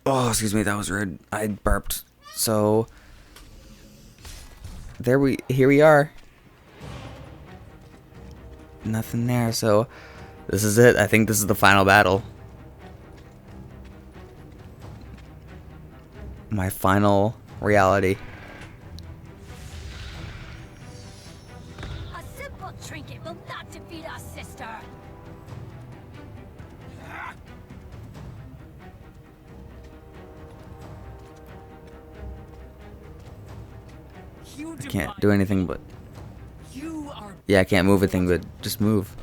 Oh, excuse me, that was rude. I burped. So here we are. Nothing there, so this is it. I think this is the final battle. My final reality. A simple trinket will not defeat us, sister. I can't do anything but... Yeah, I can't move a thing, but just move.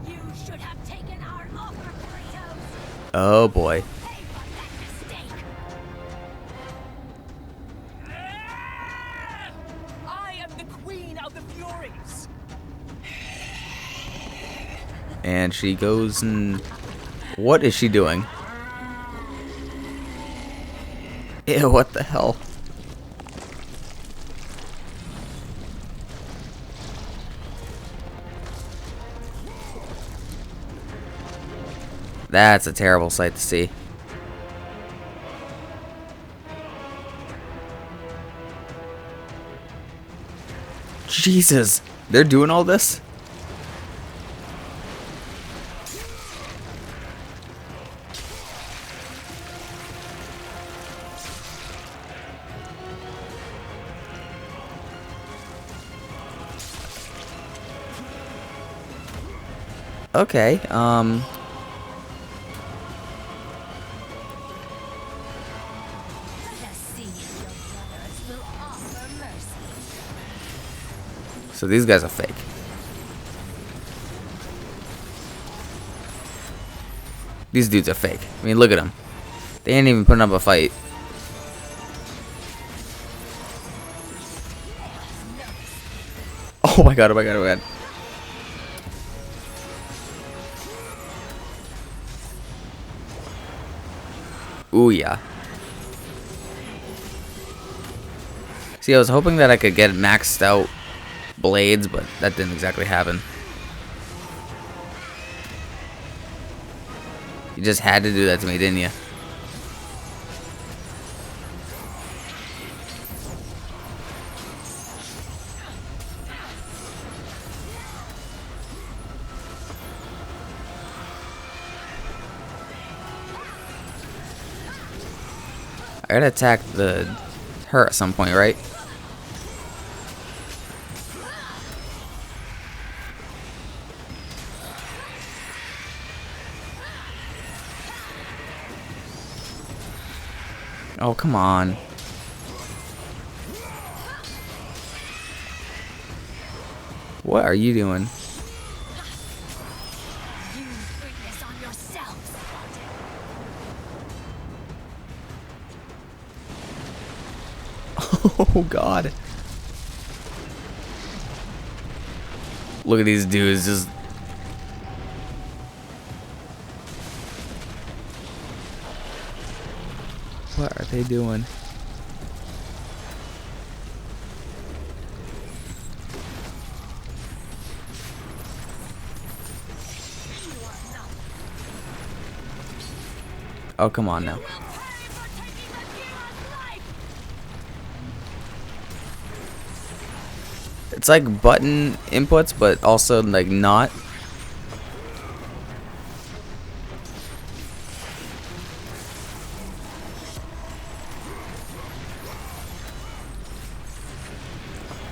You should have taken our offer, Kratos. Oh boy. Pay for that mistake. I am the queen of the Furies. And she goes and... What is she doing? Ew, what the hell? That's a terrible sight to see. Jesus, they're doing all this? Okay, so these guys are fake. These dudes are fake. I mean, look at them. They ain't even putting up a fight. Oh my god, oh my god, oh my god. Ooh, yeah. See, I was hoping that I could get maxed out blades, but that didn't exactly happen. You just had to do that to me, didn't you? I gotta attack her at some point, right? Oh, come on. What are you doing? You bring this on yourselves. Oh god. Look at these dudes just... What are they doing? Oh, come on now. It's like button inputs, but also like not.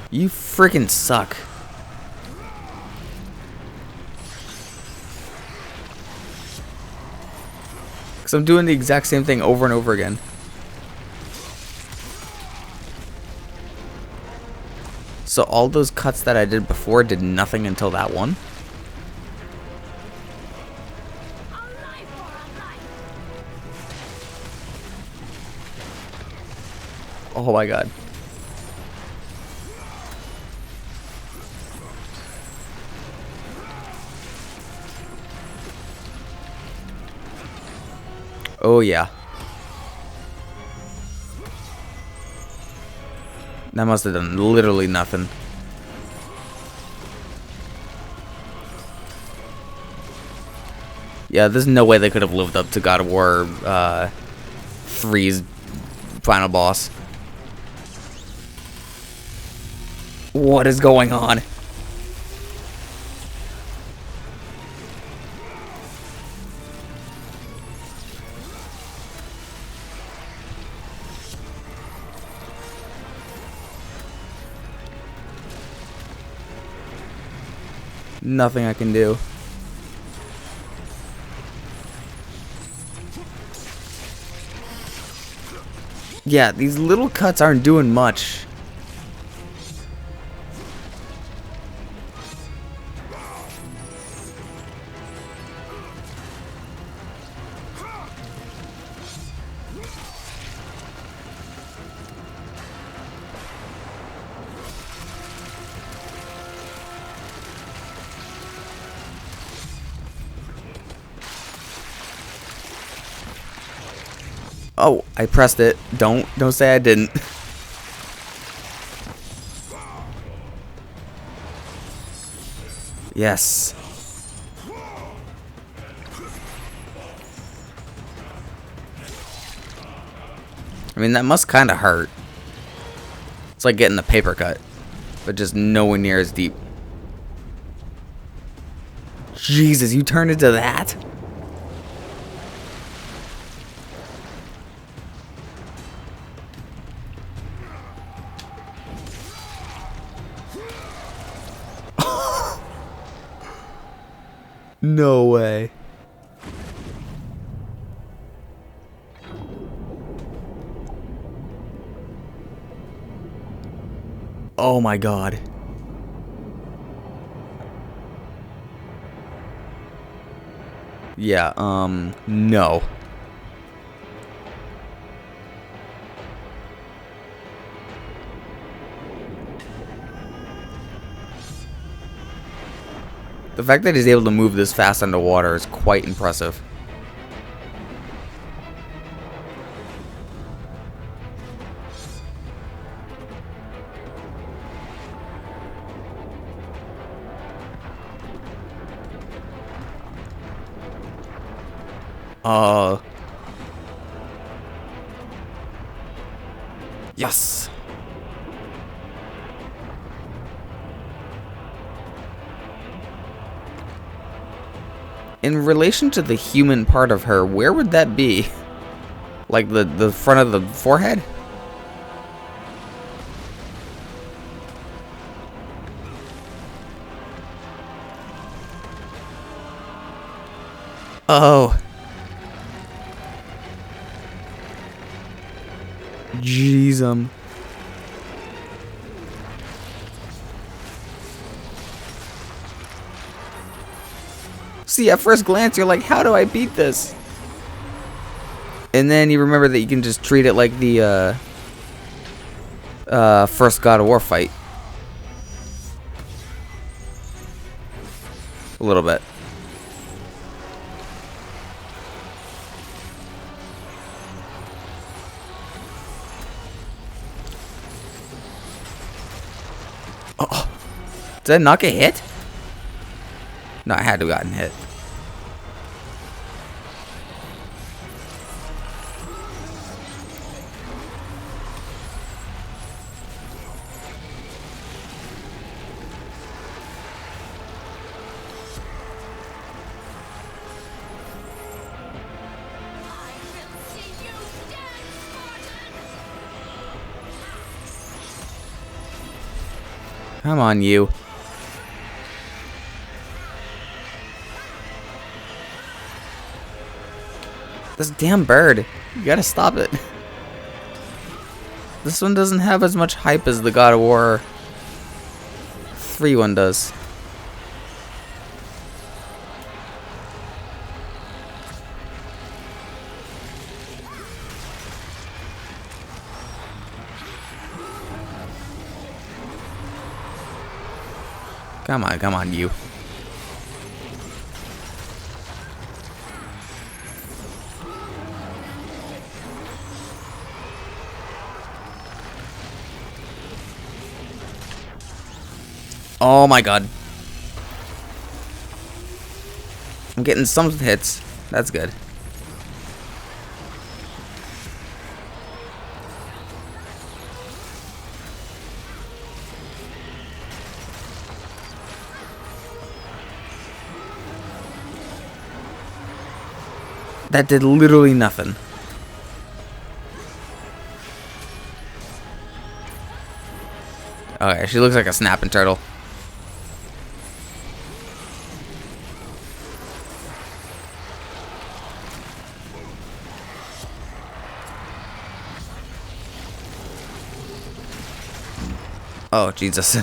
You freaking suck. Because I'm doing the exact same thing over and over again. So all those cuts that I did before did nothing until that one? Oh my god. Oh yeah. That must have done literally nothing. Yeah, there's no way they could have lived up to God of War 3's final boss. What is going on? Nothing I can do. Yeah, these little cuts aren't doing much. Oh, I pressed it. Don't say I didn't. Yes. I mean, that must kind of hurt. It's like getting a paper cut, but just nowhere near as deep. Jesus, you turned into that? No way. Oh my god. Yeah, no. The fact that he's able to move this fast underwater is quite impressive. Yes. In relation to the human part of her, where would that be? Like the front of the forehead? Oh. Jeez, See, at first glance, you're like, how do I beat this? And then you remember that you can just treat it like the first God of War fight. A little bit. Oh, did that not get hit? No, I had to have gotten hit. Come on, you. This damn bird. You gotta stop it. This one doesn't have as much hype as the God of War 3 one does. Come on, you. Oh my god. I'm getting some hits. That's good. That did literally nothing. Okay, she looks like a snapping turtle. Oh, Jesus.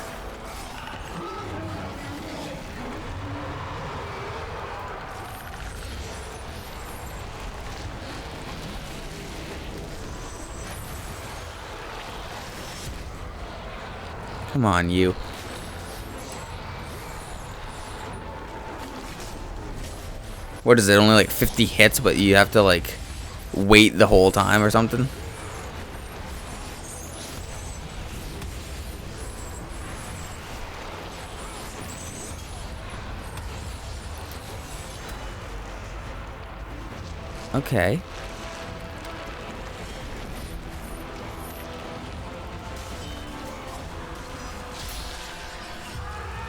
Come on, you. What is it? Only like 50 hits, but you have to like wait the whole time or something? Okay.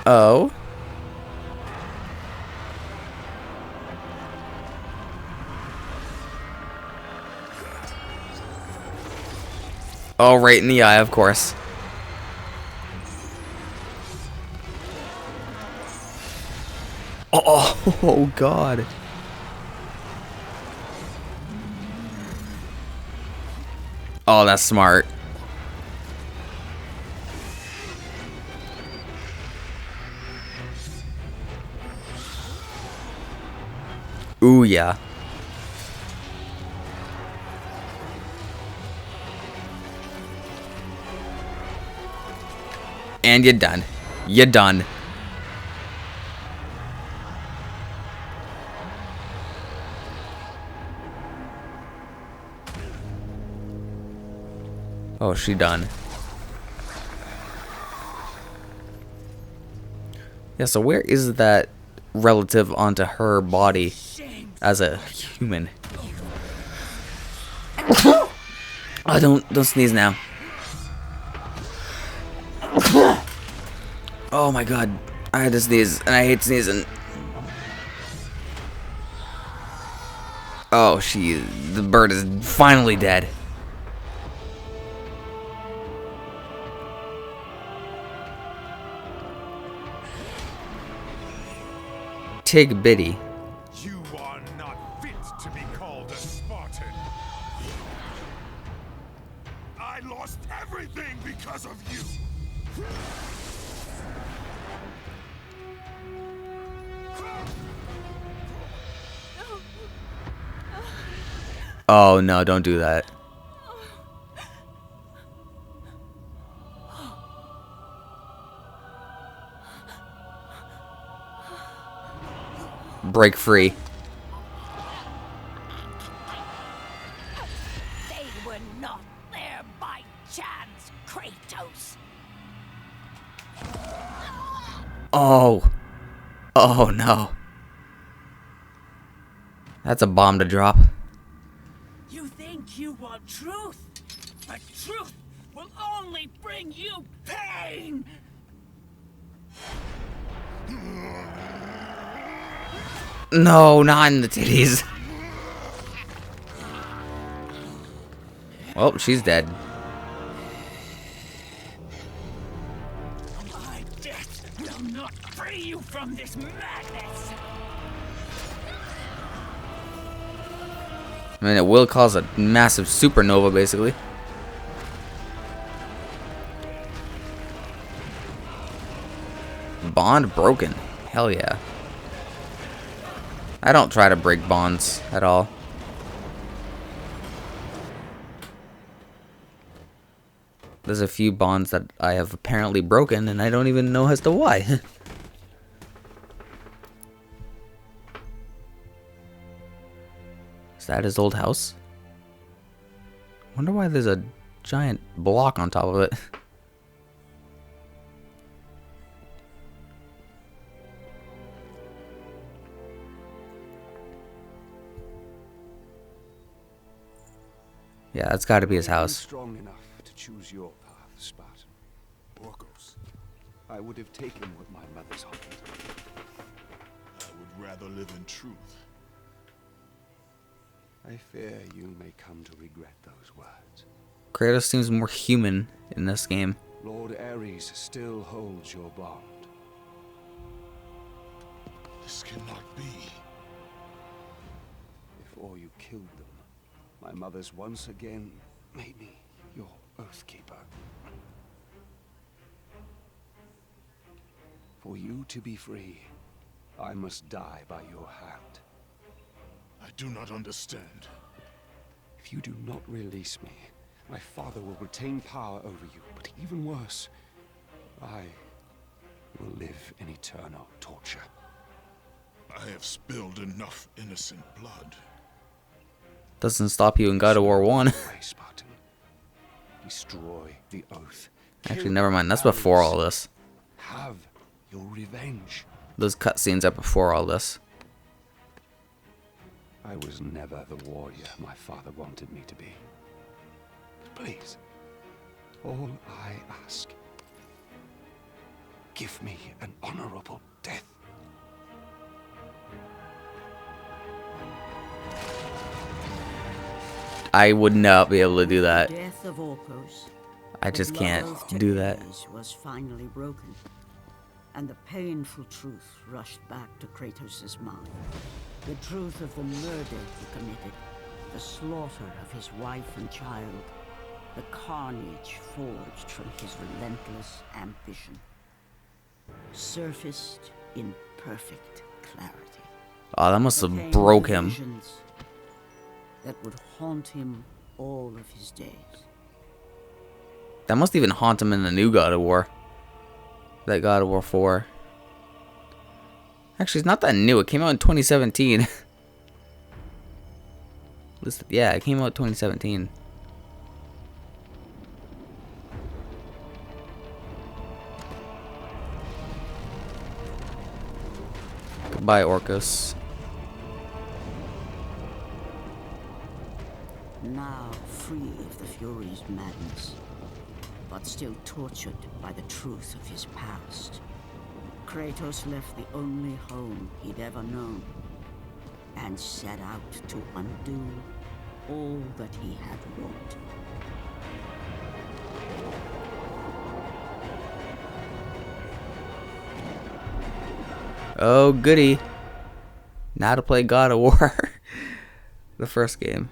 Oh. Oh, right in the eye, of course. Oh, God. Oh, that's smart. Ooh, yeah. And you're done. You're done. Oh, she done. Yeah, so where is that relative onto her body as a human? Oh, don't sneeze now. Oh my god. I had to sneeze, and I hate sneezing. Oh, the bird is finally dead. Tig Biddy. You are not fit to be called a Spartan. I lost everything because of you. Oh no, don't do that. Break free. They were not there by chance, Kratos. Oh. Oh no. That's a bomb to drop. You think you want truth, but truth will only bring you pain. No, not in the titties. Well, she's dead. My death will not free you from this madness. I mean, it will cause a massive supernova, basically. Bond broken. Hell yeah. I don't try to break bonds at all. There's a few bonds that I have apparently broken, and I don't even know as to why. Is that his old house? Wonder why there's a giant block on top of it. Yeah, that's got to be his I'm house. strong enough to choose your path, Spartan. Orcos. I would have taken what my mother's offered. I would rather live in truth. I fear you may come to regret those words. Kratos seems more human in this game. Lord Ares still holds your bond. This cannot be. Before you killed them, my mother's once again made me your Oathkeeper. For you to be free, I must die by your hand. I do not understand. If you do not release me, my father will retain power over you, but even worse, I will live in eternal torture. I have spilled enough innocent blood. Doesn't stop you in God of War 1. Away, Spartan. Destroy the oath. Actually, Kill never mind. That's before Ares. all this. Have your revenge. Those cutscenes are before all this. I was never the warrior my father wanted me to be. Please, all I ask, give me an honorable death. I would not be able to do that. Death of Orcos. I just can't The oath to do that. Ares was finally broken, and the painful truth rushed back to Kratos' mind. The truth of the murder he committed, the slaughter of his wife and child, the carnage forged from his relentless ambition, surfaced in perfect clarity. Oh, that must Became have broke him. visions that would haunt him all of his days. That must even haunt him in the new God of War. That God of War 4. Actually, it's not that new. It came out in 2017. Yeah, it came out in 2017. Goodbye, Orcos. Now free of the Fury's madness, but still tortured by the truth of his past, Kratos left the only home he'd ever known and set out to undo all that he had wrought. Oh, goody. Now to play God of War. The first game.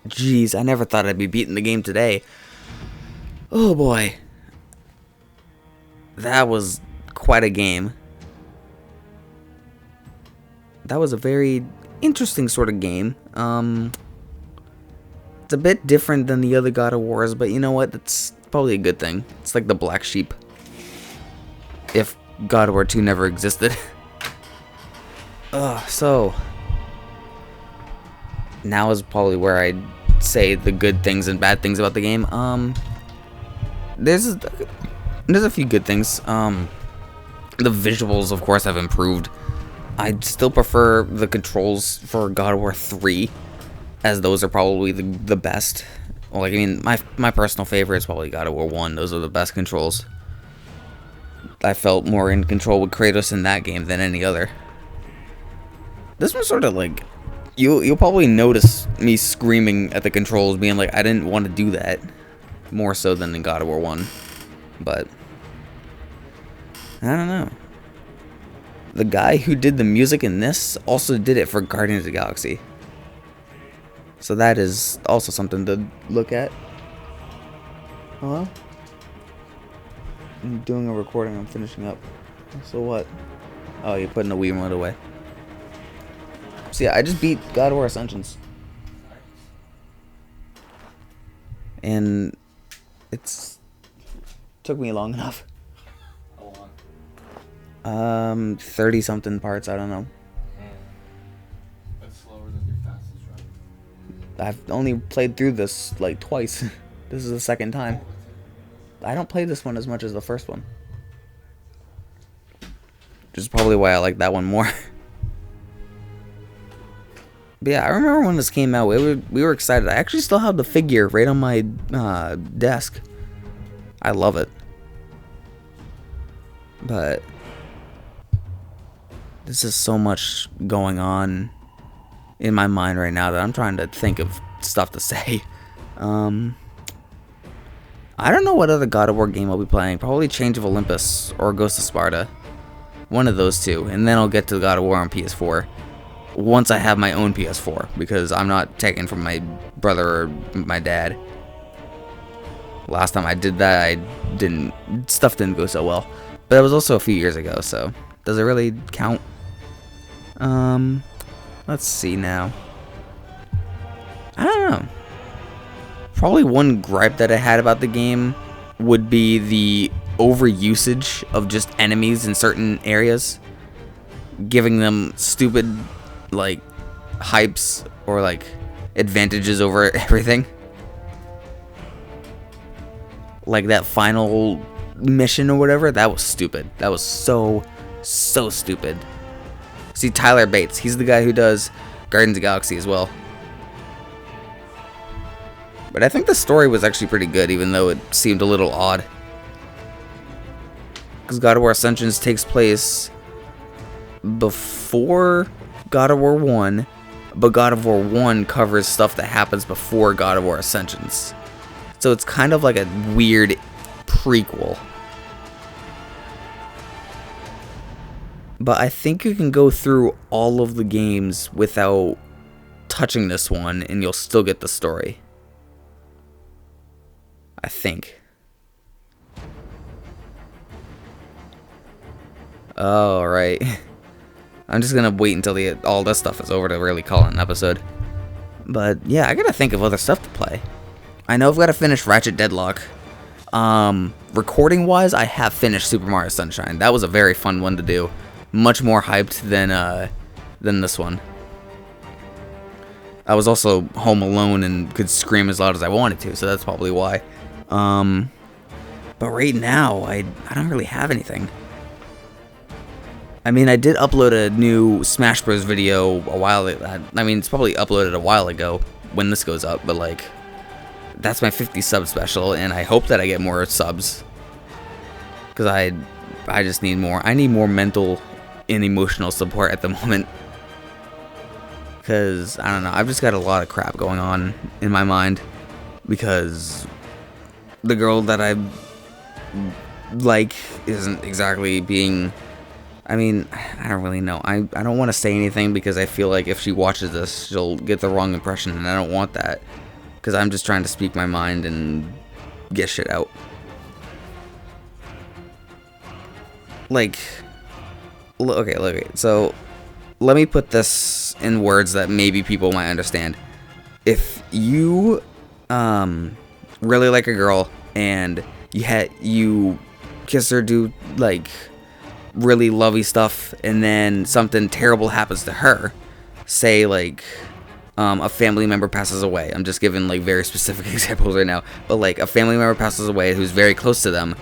Jeez, I never thought I'd be beating the game today. Oh boy. That was quite a game. That was a very interesting sort of game. It's a bit different than the other God of Wars, but you know what? That's probably a good thing. It's like the black sheep. If God of War 2 never existed. So now is probably where I'd say the good things and bad things about the game. There's a few good things. The visuals, of course, have improved. I'd still prefer the controls for God of War 3, as those are probably the best. Like, I mean, my personal favorite is probably God of War 1. Those are the best controls. I felt more in control with Kratos in that game than any other. This was sort of like, you'll probably notice me screaming at the controls, being like, I didn't want to do that, more so than in God of War 1. But I don't know. The guy who did the music in this also did it for Guardians of the Galaxy. So that is also something to look at. Hello? I'm doing a recording, I'm finishing up. So what? Oh, you're putting the Wii remote away. So yeah, I just beat God of War Ascensions. And it's took me long enough. How long? 30 something parts, I don't know. That's slower than your fastest run. I've only played through this like twice. This is the second time. I don't play this one as much as the first one. Which is probably why I like that one more. But yeah, I remember when this came out, we were excited. I actually still have the figure right on my desk. I love it. But this is so much going on in my mind right now that I'm trying to think of stuff to say. I don't know what other God of War game I'll be playing. Probably Change of Olympus or Ghost of Sparta. One of those two. And then I'll get to God of War on PS4. Once I have my own PS4. Because I'm not taking from my brother or my dad. Last time I did that, stuff didn't go so well. But it was also a few years ago, so does it really count? Let's see now. I don't know. Probably one gripe that I had about the game would be the overusage of just enemies in certain areas, giving them stupid like hypes or like advantages over everything. Like that final mission or whatever, that was stupid. That was so stupid. See, Tyler Bates, he's the guy who does Guardians of the Galaxy as well. But I think the story was actually pretty good, even though it seemed a little odd. Because God of War Ascensions takes place before God of War 1, but God of War 1 covers stuff that happens before God of War Ascensions. So it's kind of like a weird prequel. But I think you can go through all of the games without touching this one, and you'll still get the story. I think. Oh, right. I'm just gonna wait until all this stuff is over to really call it an episode. But yeah, I gotta think of other stuff to play. I know I've gotta finish Ratchet Deadlock. Recording wise, I have finished Super Mario Sunshine. That was a very fun one to do. Much more hyped than this one. I was also home alone and could scream as loud as I wanted to, so that's probably why. But right now, I don't really have anything. I mean, I did upload a new Smash Bros. Video a while ago. I mean, it's probably uploaded a while ago when this goes up, but like, that's my 50 sub special, and I hope that I get more subs. Because I just need more. I need more mental and emotional support at the moment. Because, I don't know, I've just got a lot of crap going on in my mind. Because the girl that I like isn't exactly being... I mean, I don't really know. I don't want to say anything because I feel like if she watches this, she'll get the wrong impression, and I don't want that. Because I'm just trying to speak my mind and get shit out. Like, okay, so let me put this in words that maybe people might understand. If you really like a girl and you kiss her, do like really lovey stuff, and then something terrible happens to her, say like a family member passes away. I'm just giving like very specific examples right now, but like a family member passes away who's very close to them,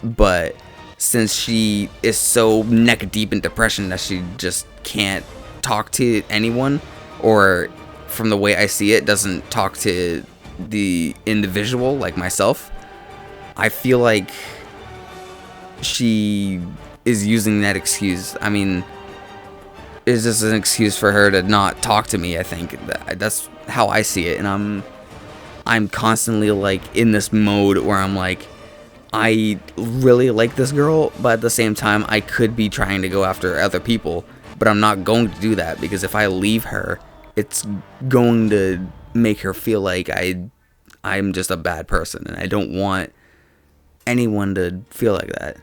but since she is so neck deep in depression that she just can't talk to anyone, or from the way I see it, doesn't talk to the individual like myself, I feel like she is using that excuse. I mean, it's just an excuse for her to not talk to me. I think that's how I see it, and I'm constantly like in this mode where I'm like, I really like this girl, but at the same time, I could be trying to go after other people, but I'm not going to do that, because if I leave her, it's going to make her feel like I'm just a bad person, and I don't want anyone to feel like that.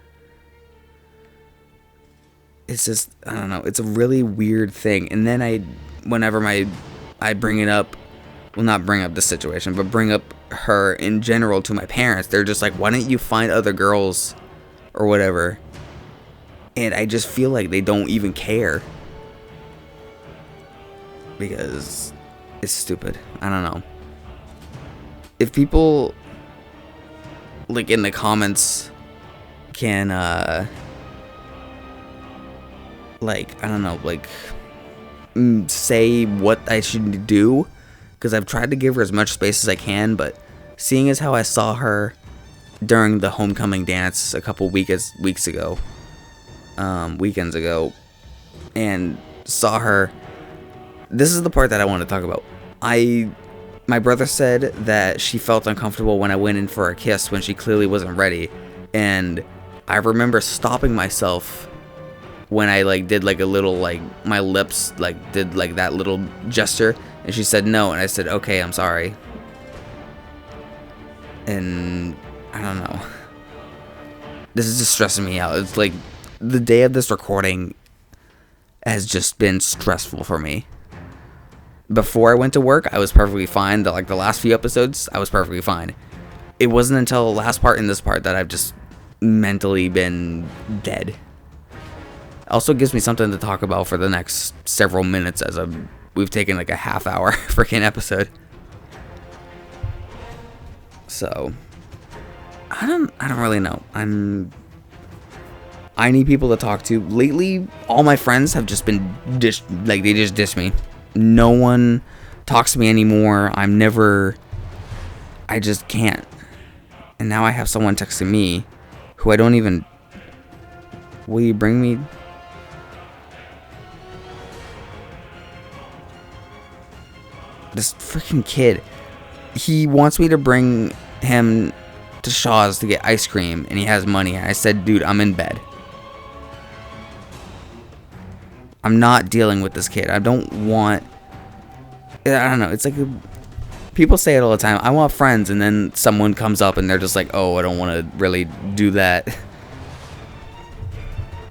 It's just, I don't know, it's a really weird thing. And then whenever I bring it up, well, not bring up the situation, but bring up her in general to my parents, they're just like, why don't you find other girls or whatever? And I just feel like they don't even care, because it's stupid. I don't know. If people like in the comments can like, I don't know, like say what I should do, because I've tried to give her as much space as I can, but seeing as how I saw her during the homecoming dance a couple weekends ago, and saw her, this is the part that I want to talk about. My brother said that she felt uncomfortable when I went in for a kiss when she clearly wasn't ready, and I remember stopping myself when I like did like a little, like my lips like did like that little gesture, and she said no, and I said okay, I'm sorry. And I don't know, this is just stressing me out. It's like the day of this recording has just been stressful for me. Before I went to work, I was perfectly fine. The last few episodes, I was perfectly fine. It wasn't until the last part and this part that I've just mentally been dead. Also gives me something to talk about for the next several minutes, as we've taken like a half-hour freaking episode. So I don't really know. I need people to talk to. Lately, all my friends have just been they just dish me. No one talks to me anymore. I just can't. And now I have someone texting me who I don't even... Will you bring me... This freaking kid. He wants me to bring him to Shaw's to get ice cream, and he has money. I said, dude, I'm in bed. I'm not dealing with this kid. I don't want... I don't know. It's like... People say it all the time. I want friends, and then someone comes up and they're just like, oh, I don't want to really do that.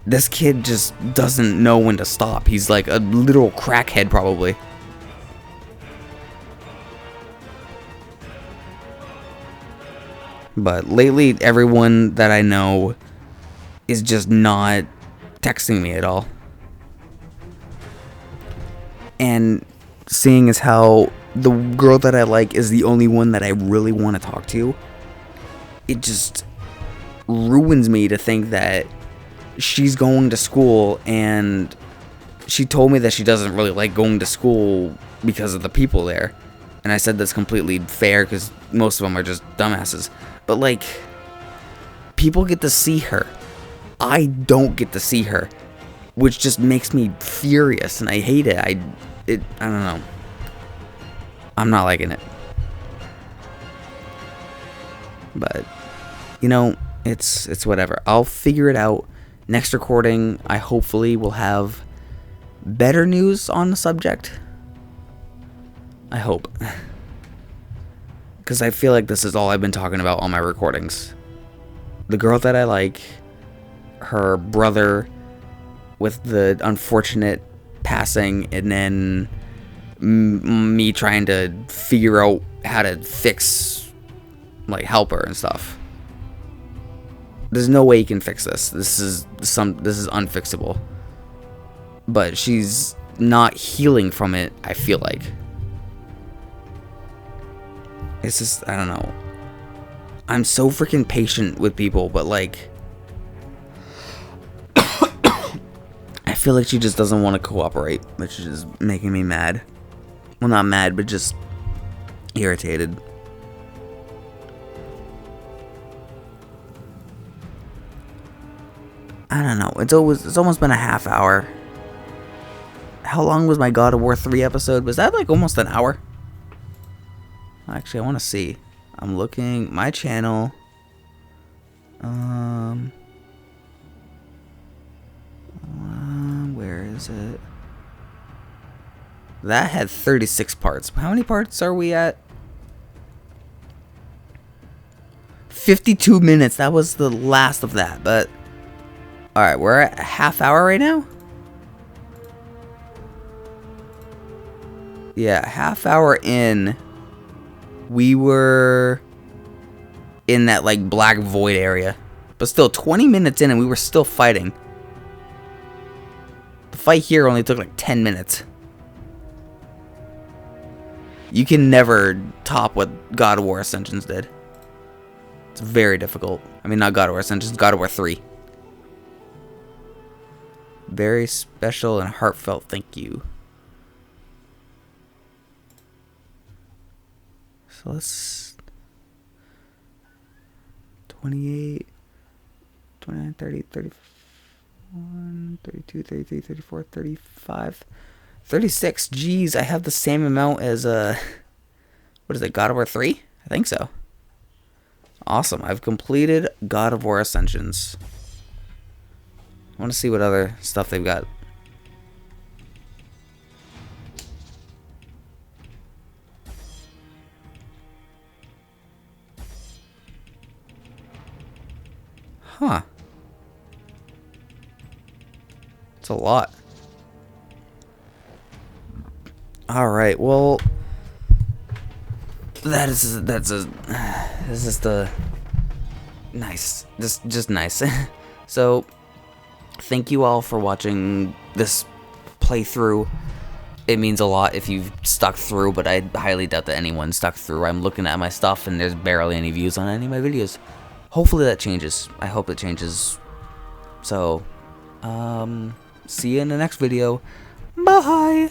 This kid just doesn't know when to stop. He's like a literal crackhead, probably. But lately, everyone that I know is just not texting me at all. And seeing as how the girl that I like is the only one that I really want to talk to, it just ruins me to think that she's going to school, and she told me that she doesn't really like going to school because of the people there. And I said that's completely fair, because most of them are just dumbasses. But like, people get to see her. I don't get to see her, which just makes me furious, and I hate it. I don't know. I'm not liking it. But, you know, it's whatever. I'll figure it out. Next recording, I hopefully will have better news on the subject. I hope. Because I feel like this is all I've been talking about on my recordings. The girl that I like, her brother with the unfortunate passing, and then me trying to figure out how to fix, like, help her and stuff. There's no way you can fix this. This is unfixable. But she's not healing from it, I feel like. It's just, I don't know. I'm so freaking patient with people, but like, I feel like she just doesn't want to cooperate, which is making me mad. Well, not mad, but just irritated. I don't know. It's almost been a half hour. How long was my God of War 3 episode? Was that like almost an hour? Actually, I want to see. I'm looking my channel. Where is it? That had 36 parts. How many parts are we at? 52 minutes. That was the last of that, but alright, we're at a half hour right now? Yeah, half hour in. We were in that like black void area. But still, 20 minutes in and we were still fighting. The fight here only took like 10 minutes. You can never top what God of War Ascensions did. It's very difficult. I mean, not God of War Ascensions, God of War 3. Very special and heartfelt thank you. So let's 28, 29, 30, 31, 32, 33, 34, 35, 36. Jeez, I have the same amount as what is it, God of War 3? I think so. Awesome. I've completed God of War Ascensions. I want to see what other stuff they've got. Huh. It's a lot. Alright, well, this is the nice, just nice. So thank you all for watching this playthrough. It means a lot if you've stuck through, but I highly doubt that anyone stuck through. I'm looking at my stuff and there's barely any views on any of my videos. Hopefully that changes. I hope it changes. So see you in the next video. Bye.